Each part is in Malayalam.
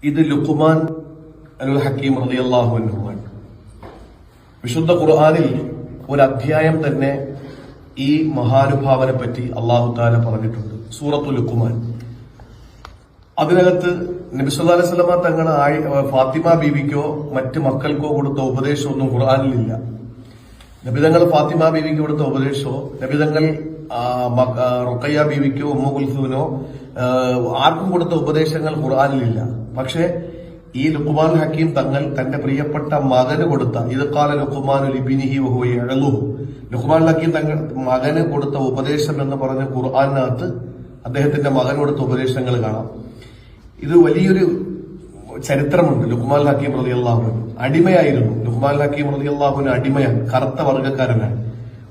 ഇത് ലുഖ്മാൻ അൽ ഹക്കീം റളിയല്ലാഹു അൻഹു ആണ്. വിശുദ്ധ ഖുർആനിൽ ഒരു അധ്യായം തന്നെ ഈ മഹാനുഭാവനെ പറ്റി അല്ലാഹു തആല പറഞ്ഞിട്ടുണ്ട്. സൂറത്തുൽ ലുഖ്മാൻ. അതിനകത്ത് നബി സല്ലല്ലാഹു അലൈഹി വസല്ലമ തങ്ങൾ ഫാത്തിമ ബീവിക്കോ മറ്റ് മക്കൾക്കോ കൊടുത്ത ഉപദേശമൊന്നും ഖുർആനിലില്ല. നബിതങ്ങൾ ഫാത്തിമ ബീവിക്ക് കൊടുത്ത ഉപദേശമോ നബിതങ്ങൾ റുഖയ്യ ബീവിക്കോ ഉമ്മു കുൽസൂമിനോ ആർക്കും കൊടുത്ത ഉപദേശങ്ങൾ ഖുർആനിലില്ല. പക്ഷേ ഈ ലുഖ്മാൻ ഹക്കീം തങ്ങൾ തന്റെ പ്രിയപ്പെട്ട മകന് കൊടുത്ത ഇത് ഖാല ലുഖ്മാനു ലിബ്നിഹി വഹുവ യഅലുഹു, ലുഖ്മാൻ ഹക്കീം തങ്ങൾ മകന് കൊടുത്ത ഉപദേശം എന്ന് പറഞ്ഞ ഖുർആനിനകത്ത് അദ്ദേഹത്തിന്റെ മകന് കൊടുത്ത ഉപദേശങ്ങൾ കാണാം. ഇത് വലിയൊരു ചരിത്രമുണ്ട്. ലുഖ്മാൻ ഹക്കീം റളിയല്ലാഹു അൻഹു അടിമയായിരുന്നു. ലുഖ്മാൻ ഹക്കീം റളിയല്ലാഹു അൻഹു അടിമയാണ്, കറുത്ത വർഗ്ഗക്കാരനാണ്.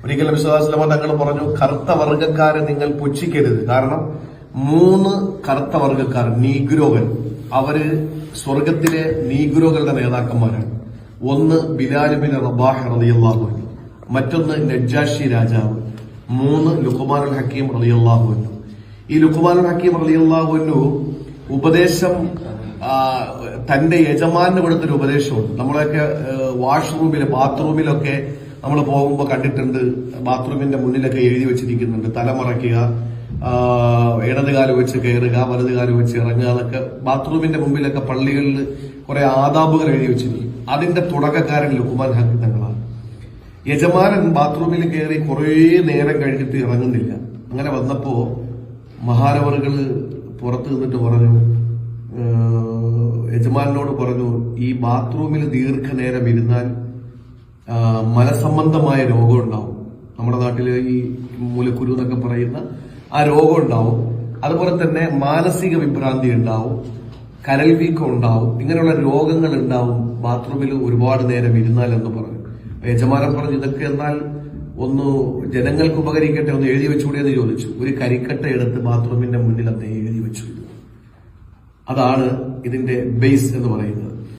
ഒരിക്കൽ നബി സല്ലല്ലാഹു അലൈഹി വസല്ലം തങ്ങൾ പറഞ്ഞു, കറുത്ത വർഗ്ഗക്കാരെ നിങ്ങൾ പുച്ഛിക്കരുത്. കാരണം 3 കറുത്ത വർഗ്ഗക്കാർ നീഗ്രോകൾ, അവര് സ്വർഗത്തിലെ നീഗ്രോകളുടെ നേതാക്കന്മാരാണ്. ഒന്ന് ബിലാൽ ബിൻ റബാഹ് റളിയല്ലാഹു അൻഹു, മറ്റൊന്ന് നജ്ജാഷി രാജാവ്, 3 ലുഖ്മാനുൽ ഹക്കീം റളിയല്ലാഹു അൻഹു. ഈ ലുഖ്മാനുൽ ഹക്കീം റളിയല്ലാഹു അൻഹു ഉപദേശം തന്റെ യജമാന് കൊടുത്തൊരു ഉപദേശമുണ്ട്. നമ്മളൊക്കെ വാഷ്റൂമില് ബാത്റൂമിലൊക്കെ നമ്മൾ പോകുമ്പോൾ കണ്ടിട്ടുണ്ട്. ബാത്റൂമിന്റെ മുന്നിലൊക്കെ എഴുതി വെച്ചിരിക്കുന്നുണ്ട്, തലമറയ്ക്കുക, ഇടതുകാല് വെച്ച് കയറുക, വലതുകാല് വെച്ച് ഇറങ്ങുക എന്നൊക്കെ ബാത്റൂമിന്റെ മുമ്പിലൊക്കെ പള്ളികളിൽ കുറെ ആദാബുകൾ എഴുതി വെച്ചിരിക്കും. അതിന്റെ തുടക്കക്കാരൻ ലുഖ്മാൻ ഹക്കീം തങ്ങളാണ്. യജമാനൻ ബാത്റൂമിൽ കയറി കുറേ നേരം കഴിഞ്ഞിട്ട് ഇറങ്ങുന്നില്ല. അങ്ങനെ വന്നപ്പോ മഹാനവറുകള് പുറത്ത് നിന്നിട്ട് പറഞ്ഞു, യജമാനോട് പറഞ്ഞു, ഈ ബാത്റൂമിൽ ദീർഘനേരം ഇരുന്നാൽ മനസംബന്ധമായ രോഗം ഉണ്ടാവും. നമ്മുടെ നാട്ടില് ഈ മൂലക്കുരു എന്നൊക്കെ പറയുന്ന ആ രോഗം ഉണ്ടാവും. അതുപോലെ തന്നെ മാനസിക വിഭ്രാന്തി ഉണ്ടാവും, കരൾ വീക്കം ഉണ്ടാവും. ഇങ്ങനെയുള്ള രോഗങ്ങൾ ഉണ്ടാവും ബാത്റൂമിൽ ഒരുപാട് നേരം ഇരുന്നാൽ എന്ന് പറഞ്ഞു. യജമാനൻ പറഞ്ഞു, ഇതൊക്കെ എന്നാൽ ഒന്ന് ജനങ്ങൾക്ക് ഉപകരിക്കട്ടെ, ഒന്ന് എഴുതി വെച്ചുകൂടി എന്ന് ചോദിച്ചു. ഒരു കരിക്കട്ട എടുത്ത് ബാത്റൂമിന്റെ മുന്നിൽ അദ്ദേഹം എഴുതി വെച്ചു. അതാണ് ഇതിന്റെ ബേസ് എന്ന് പറയുന്നത്.